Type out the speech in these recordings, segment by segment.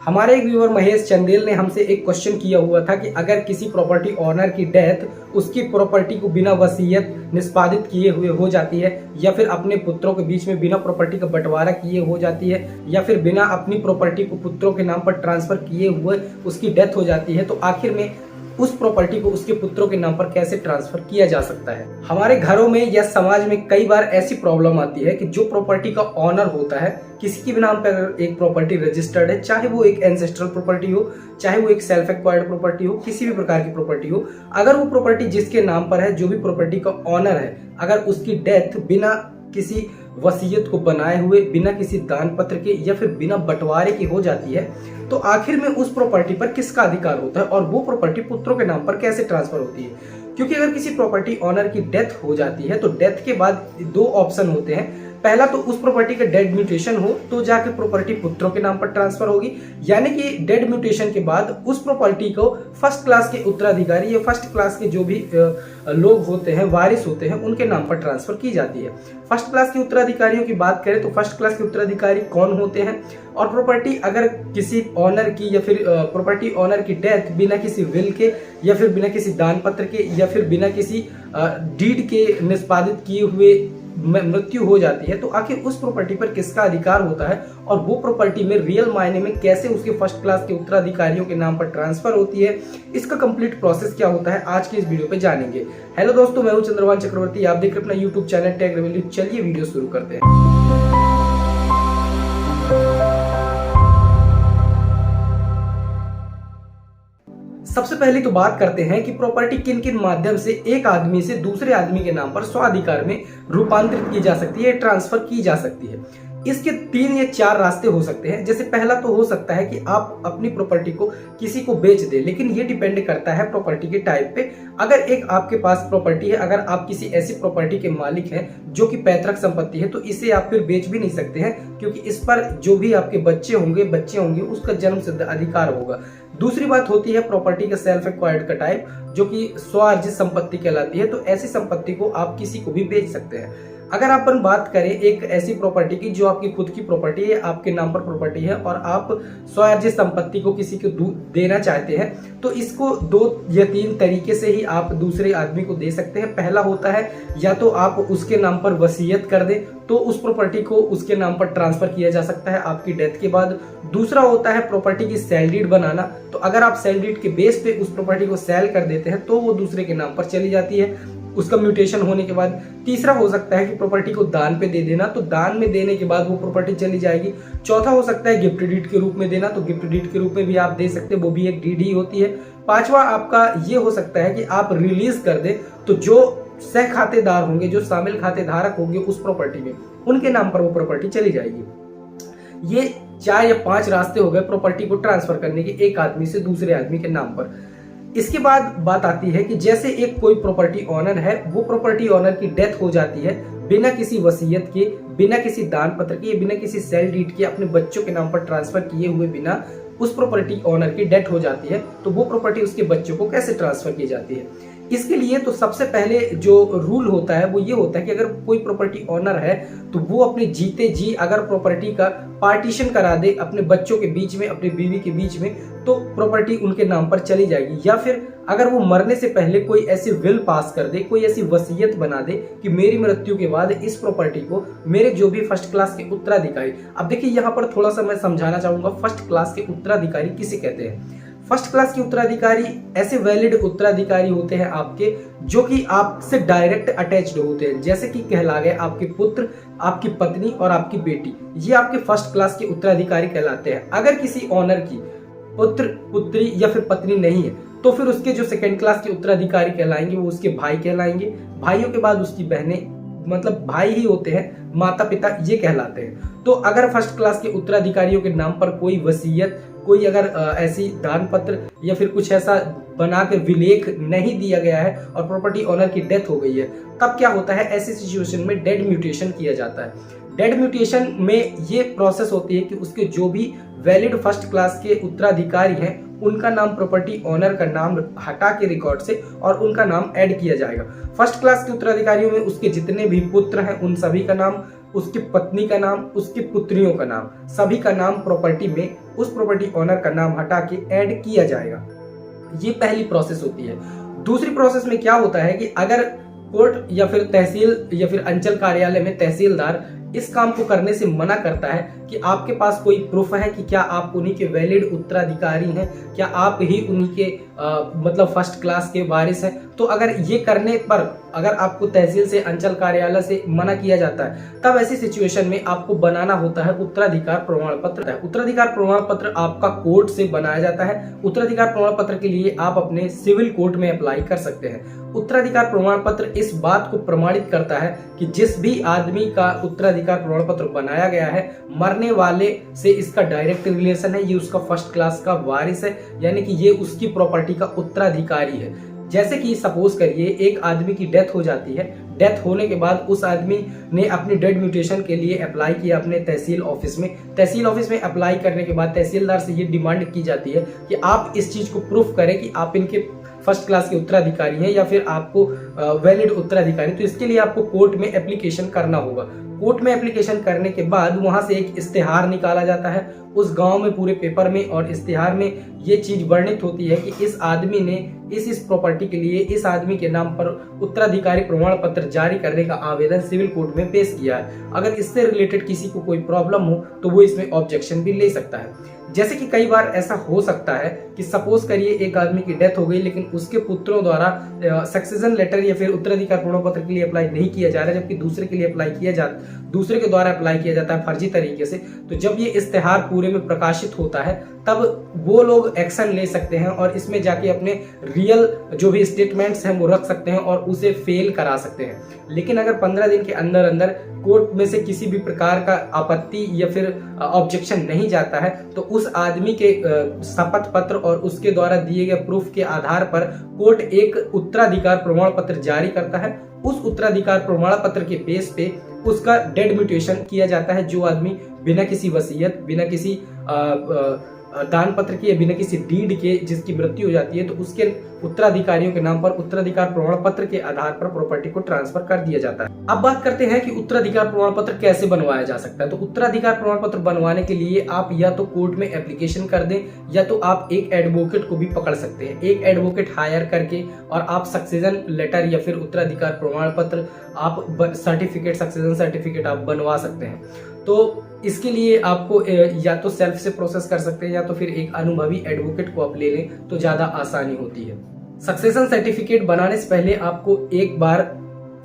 हमारे एक व्यूअर महेश चंदेल ने हमसे एक क्वेश्चन किया हुआ था कि अगर किसी प्रॉपर्टी ओनर की डेथ उसकी प्रॉपर्टी को बिना वसीयत निष्पादित किए हुए हो जाती है, या फिर अपने पुत्रों के बीच में बिना प्रॉपर्टी का बंटवारा किए हो जाती है, या फिर बिना अपनी प्रॉपर्टी को पुत्रों के नाम पर ट्रांसफर किए हुए उसकी डेथ हो जाती है, तो आखिर में उस प्रॉपर्टी को उसके पुत्रों के नाम पर कैसे ट्रांसफर किया जा सकता है। हमारे घरों में या समाज में कई बार ऐसी प्रॉब्लम आती है कि जो प्रॉपर्टी का ओनर होता है, किसी के भी नाम पर एक प्रॉपर्टी रजिस्टर्ड है, चाहे वो एक एंसेस्ट्रल प्रॉपर्टी हो, चाहे वो एक सेल्फ एक्वायर्ड प्रॉपर्टी हो, किसी भी प्रकार की प्रॉपर्टी हो, अगर वो प्रॉपर्टी जिसके नाम पर है, जो भी प्रॉपर्टी का ओनर है, अगर उसकी डेथ बिना किसी वसीयत को बनाए हुए, बिना किसी दान पत्र के या फिर बिना बंटवारे की हो जाती है, तो आखिर में उस प्रॉपर्टी पर किसका अधिकार होता है और वो प्रॉपर्टी पुत्रों के नाम पर कैसे ट्रांसफर होती है। क्योंकि अगर किसी प्रॉपर्टी ओनर की डेथ हो जाती है तो डेथ के बाद दो ऑप्शन होते हैं। पहला तो उस प्रॉपर्टी का डेड म्यूटेशन हो तो जाके प्रॉपर्टी पुत्रों के नाम पर ट्रांसफर होगी, यानी कि डेड म्यूटेशन के बाद उस प्रॉपर्टी को फर्स्ट क्लास के उत्तराधिकारी या फर्स्ट क्लास के जो भी लोग होते हैं, वारिस होते हैं, उनके नाम पर ट्रांसफर की जाती है। फर्स्ट क्लास के उत्तराधिकारियों की बात करें तो फर्स्ट क्लास के उत्तराधिकारी कौन होते हैं, और प्रॉपर्टी अगर किसी ऑनर की या फिर प्रॉपर्टी ऑनर की डेथ बिना किसी विल के या फिर बिना किसी दान पत्र के या फिर बिना किसी डीड के निष्पादित किए हुए मृत्यु हो जाती है, तो आखिर उस प्रॉपर्टी पर किसका अधिकार होता है और वो प्रॉपर्टी में रियल मायने में कैसे उसके फर्स्ट क्लास के उत्तराधिकारियों के नाम पर ट्रांसफर होती है, इसका कंप्लीट प्रोसेस क्या होता है, आज की इस वीडियो पे जानेंगे। हेलो दोस्तों, मैं हूं चंद्रभान चक्रवर्ती, आप देख रहे हैं अपना यूट्यूब चैनल टेक रेवेन्यू। चलिए वीडियो शुरू करते हैं। सबसे पहले तो बात करते हैं कि प्रॉपर्टी किन किन माध्यम से एक आदमी से दूसरे आदमी के नाम पर स्वाधिकार में रूपांतरित की जा सकती है, ट्रांसफर की जा सकती है। इसके 3 या 4 रास्ते हो सकते हैं। जैसे पहला तो हो सकता है कि आप अपनी प्रॉपर्टी को किसी को बेच दें, लेकिन ये डिपेंड करता है प्रॉपर्टी के टाइप पे। अगर एक आपके पास प्रॉपर्टी है, अगर आप किसी ऐसी प्रॉपर्टी के मालिक हैं जो कि पैतृक संपत्ति है, तो इसे आप फिर बेच भी नहीं सकते हैं, क्योंकि इस पर जो भी आपके बच्चे होंगे उसका जन्म सिद्ध अधिकार होगा। दूसरी बात होती है प्रॉपर्टी का सेल्फ एक्वायर्ड का टाइप, जो कि स्वआर्जित संपत्ति कहलाती है। तो ऐसी संपत्ति को आप किसी को भी बेच सकते हैं। अगर अपन बात करें एक ऐसी प्रॉपर्टी की जो आपकी खुद की प्रॉपर्टी है, आपके नाम पर प्रॉपर्टी है और आप स्वआर्जित संपत्ति को किसी को देना चाहते हैं, तो इसको 2 या 3 तरीके से ही आप दूसरे आदमी को दे सकते हैं। पहला होता है या तो आप उसके नाम पर वसीयत कर दें, तो उस प्रॉपर्टी को उसके नाम पर ट्रांसफर किया जा सकता है आपकी डेथ के बाद। दूसरा होता है प्रॉपर्टी की सेल डीड बनाना, तो अगर आप सेल डीड के बेस पे उस प्रॉपर्टी को सेल कर देते हैं तो वो दूसरे के नाम पर चली जाती है उसका म्यूटेशन होने के बाद। तीसरा हो सकता है कि प्रॉपर्टी को दान पे दे देना, तो दान में देने के बाद वो प्रॉपर्टी चली जाएगी। चौथा हो सकता है गिफ्ट डीड के रूप में देना, तो गिफ्ट डीड के रूप में भी आप दे सकते हैं, वो भी एक डीड ही होती है। पांचवा आपका ये हो सकता है कि आप रिलीज कर दे, तो जो सह खातेदार होंगे, जो शामिल खातेधारक होंगे उस प्रॉपर्टी में, उनके नाम पर वो प्रॉपर्टी चली जाएगी। ये 4 या 5 रास्ते हो गए प्रॉपर्टी को ट्रांसफर करने के एक आदमी से दूसरे आदमी के नाम पर। इसके बाद बात आती है कि जैसे एक कोई प्रॉपर्टी ओनर है, वो प्रॉपर्टी ओनर की डेथ हो जाती है बिना किसी वसीयत के, बिना किसी दान पत्र के, बिना किसी सेल डीड के, अपने बच्चों के नाम पर ट्रांसफर किए हुए बिना उस प्रॉपर्टी ओनर की डेथ हो जाती है, तो वो प्रॉपर्टी उसके बच्चों को कैसे ट्रांसफर की जाती है। इसके लिए तो सबसे पहले जो रूल होता है वो ये होता है कि अगर कोई प्रॉपर्टी ओनर है तो वो अपने जीते जी अगर प्रॉपर्टी का पार्टीशन करा दे अपने बच्चों के बीच में, अपनी बीवी के बीच में, तो प्रॉपर्टी उनके नाम पर चली जाएगी। या फिर अगर वो मरने से पहले कोई ऐसी विल पास कर दे, कोई ऐसी वसीयत बना दे कि मेरी मृत्यु के बाद इस प्रॉपर्टी को मेरे जो भी फर्स्ट क्लास के उत्तराधिकारी। अब देखिए यहाँ पर थोड़ा सा मैं समझाना चाहूंगा, फर्स्ट क्लास के उत्तराधिकारी किसे कहते हैं। फर्स्ट क्लास के उत्तराधिकारी ऐसे वैलिड उत्तराधिकारी होते हैं आपके, जो कि आपसे डायरेक्ट अटैच्ड होते हैं, जैसे कि कहला गए आपके पुत्र, आपकी पत्नी और आपकी बेटी, ये आपके फर्स्ट क्लास के उत्तराधिकारी कहलाते हैं। अगर किसी ऑनर की पुत्र, पुत्री या फिर पत्नी नहीं है, तो फिर उसके जो सेकंड क्लास के उत्तराधिकारी कहलाएंगे वो उसके भाई कहलाएंगे। भाइयों के बाद उसकी बहनें, मतलब भाई ही होते हैं, माता पिता ये कहलाते हैं। तो अगर फर्स्ट क्लास के उत्तराधिकारियों के नाम पर कोई वसीयत, कोई अगर ऐसी दान पत्र या फिर कुछ ऐसा बना के विलेख नहीं दिया गया है और प्रॉपर्टी ओनर की डेथ हो गई है, तब क्या होता है, ऐसी सिचुएशन में डेड म्यूटेशन किया जाता है। डेड म्यूटेशन में ये प्रोसेस होती है कि उसके जो भी वैलिड फर्स्ट क्लास के उत्तराधिकारी हैं उनका नाम प्रॉपर्टी ओनर का नाम हटा के रिकॉर्ड से और उनका नाम ऐड किया जाएगा। फर्स्ट क्लास के उत्तराधिकारियों में उसके जितने भी पुत्र हैं उन सभी का नाम, उसकी पत्नी का नाम, उसकी पुत्रियों का नाम, सभी का नाम प्रॉपर्टी में उस प्रॉपर्टी ओनर का नाम हटा के ऐड किया जाएगा। ये पहली प्रोसेस होती है। दूसरी प्रोसेस में क्या होता है कि अगर कोर्ट या फिर तहसील या फिर अंचल कार्यालय में तहसीलदार इस काम को करने से मना करता है कि आपके पास कोई प्रूफ है कि क्या आप उन्हीं के वैलिड उत्तराधिकारी हैं, क्या आप ही उन्हीं के मतलब फर्स्ट क्लास के वारिस हैं, तो अगर ये करने पर अगर आपको तहसील से अंचल कार्यालय से मना किया जाता है, तब ऐसी सिचुएशन में आपको बनाना होता है उत्तराधिकार प्रमाण पत्र। उत्तराधिकार प्रमाण पत्र आपका कोर्ट से बनाया जाता है। उत्तराधिकार प्रमाण पत्र के लिए आप अपने सिविल कोर्ट में अप्लाई कर सकते हैं। उत्तराधिकार प्रमाण पत्र इस बात को प्रमाणित करता है कि जिस भी आदमी का उत्तराधिकार प्रमाण पत्र बनाया गया है, मरने वाले से इसका डायरेक्ट रिलेशन है, ये उसका फर्स्ट क्लास का वारिस है, यानी कि ये उसकी प्रॉपर्टी का उत्तराधिकारी है। जैसे कि सपोज करिए एक आदमी की डेथ हो जाती है, डेथ होने के बाद उस आदमी ने अपनी डेड म्यूटेशन के लिए अप्लाई किया अपने तहसील ऑफिस में। तहसील ऑफिस में अप्लाई करने के बाद तहसीलदार से ये डिमांड की जाती है कि आप इस चीज को प्रूफ करें कि आप इनके फर्स्ट क्लास के उत्तराधिकारी हैं या फिर आपको वैलिड उत्तराधिकारी। तो इसके लिए आपको कोर्ट में एप्लीकेशन करना होगा। कोर्ट में एप्लीकेशन करने के बाद वहां से एक इस्तेहार निकाला जाता है उस गांव में पूरे पेपर में, और इस्तेहार में ये चीज वर्णित होती है कि इस आदमी ने इस प्रॉपर्टी के लिए इस आदमी के नाम पर उत्तराधिकारी प्रमाण पत्र जारी करने का आवेदन सिविल कोर्ट में पेश किया है। अगर इससे रिलेटेड किसी को कोई प्रॉब्लम हो तो वो इसमें ऑब्जेक्शन भी ले सकता है। जैसे कि कई बार ऐसा हो सकता है कि सपोज करिए एक आदमी की डेथ हो गई, लेकिन उसके पुत्रों द्वारा सक्सेशन लेटर या फिर उत्तराधिकार प्रमाण पत्र के लिए अप्लाई नहीं किया जा रहा है, जबकि दूसरे के लिए दूसरे के द्वारा अप्लाई किया जाता है फर्जी तरीके से। तो जब ये इस्तेहार पूरे में प्रकाशित होता है तब वो लोग एक्शन ले सकते हैं और इसमें जाके अपने रियल जो भी स्टेटमेंट्स हैं वो रख सकते हैं और उसे फेल करा सकते हैं। लेकिन अगर 15 दिन के अंदर अंदर कोर्ट में से किसी भी प्रकार का आपत्ति या फिर ऑब्जेक्शन नहीं जाता है तो उस आदमी के शपथ पत्र और उसके द्वारा दिए गए प्रूफ के आधार पर कोर्ट एक उत्तराधिकार प्रमाण पत्र जारी करता है। उस उत्तराधिकार प्रमाण पत्र के बेस पे उसका डेड म्यूटेशन किया जाता है। जो आदमी बिना किसी वसीयत, बिना किसी दान पत्र के या बिना किसी डीड के जिसकी मृत्यु हो जाती है, तो उसके उत्तराधिकारियों के नाम पर उत्तराधिकार प्रमाण पत्र के आधार पर प्रॉपर्टी को ट्रांसफर कर दिया जाता है। अब बात करते हैं कि उत्तराधिकार प्रमाण पत्र कैसे बनवाया जा सकता है। तो उत्तराधिकार प्रमाण पत्र बनवाने के लिए आप या तो कोर्ट में एप्लीकेशन कर दें या तो आप एक एडवोकेट को भी पकड़ सकते हैं। एक एडवोकेट हायर करके और आप सक्सेशन लेटर या फिर उत्तराधिकार प्रमाण पत्र आप सर्टिफिकेट, सक्सेशन सर्टिफिकेट आप बनवा सकते हैं। तो इसके लिए आपको या तो सेल्फ से प्रोसेस कर सकते हैं या तो फिर एक अनुभवी एडवोकेट को आप ले लें तो ज्यादा आसानी होती है। सक्सेशन सर्टिफिकेट बनाने से पहले आपको एक बार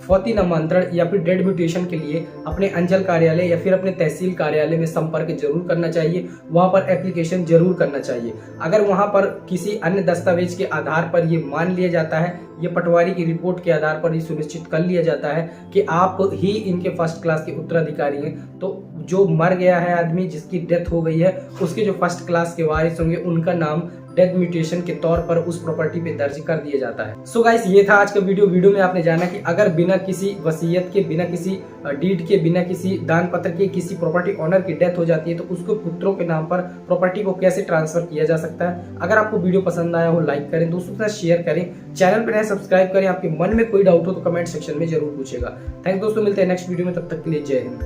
फौती नामांतरण या फिर डेड म्यूटेशन के लिए अपने अंचल कार्यालय या फिर अपने तहसील कार्यालय में संपर्क जरूर करना चाहिए। वहां पर एप्लीकेशन जरूर करना चाहिए। अगर वहां पर किसी अन्य दस्तावेज के आधार पर ये मान लिया जाता है, ये पटवारी की रिपोर्ट के आधार पर ये सुनिश्चित कर लिया जाता है कि आप ही इनके फर्स्ट क्लास के उत्तराधिकारी हैं, तो जो मर गया है आदमी, जिसकी डेथ हो गई है, उसके जो फर्स्ट क्लास के वारिस होंगे उनका नाम डेथ म्यूटेशन के तौर पर उस प्रॉपर्टी पे दर्ज कर दिया जाता है। सो गाइस, ये था आज का वीडियो में आपने जाना कि अगर बिना किसी वसीयत के, बिना किसी डीड के, बिना किसी दान पत्र के किसी प्रॉपर्टी ओनर की डेथ हो जाती है तो उसको पुत्रों के नाम पर प्रॉपर्टी को कैसे ट्रांसफर किया जा सकता है। अगर आपको वीडियो पसंद आया हो लाइक करें, दोस्तों के साथ शेयर करें, चैनल पर नए सब्सक्राइब करें। आपके मन में कोई डाउट हो तो कमेंट सेक्शन में जरूर पूछेगा। थैंक्स दोस्तों, मिलते हैं नेक्स्ट वीडियो में, तब तक के लिए जय हिंद।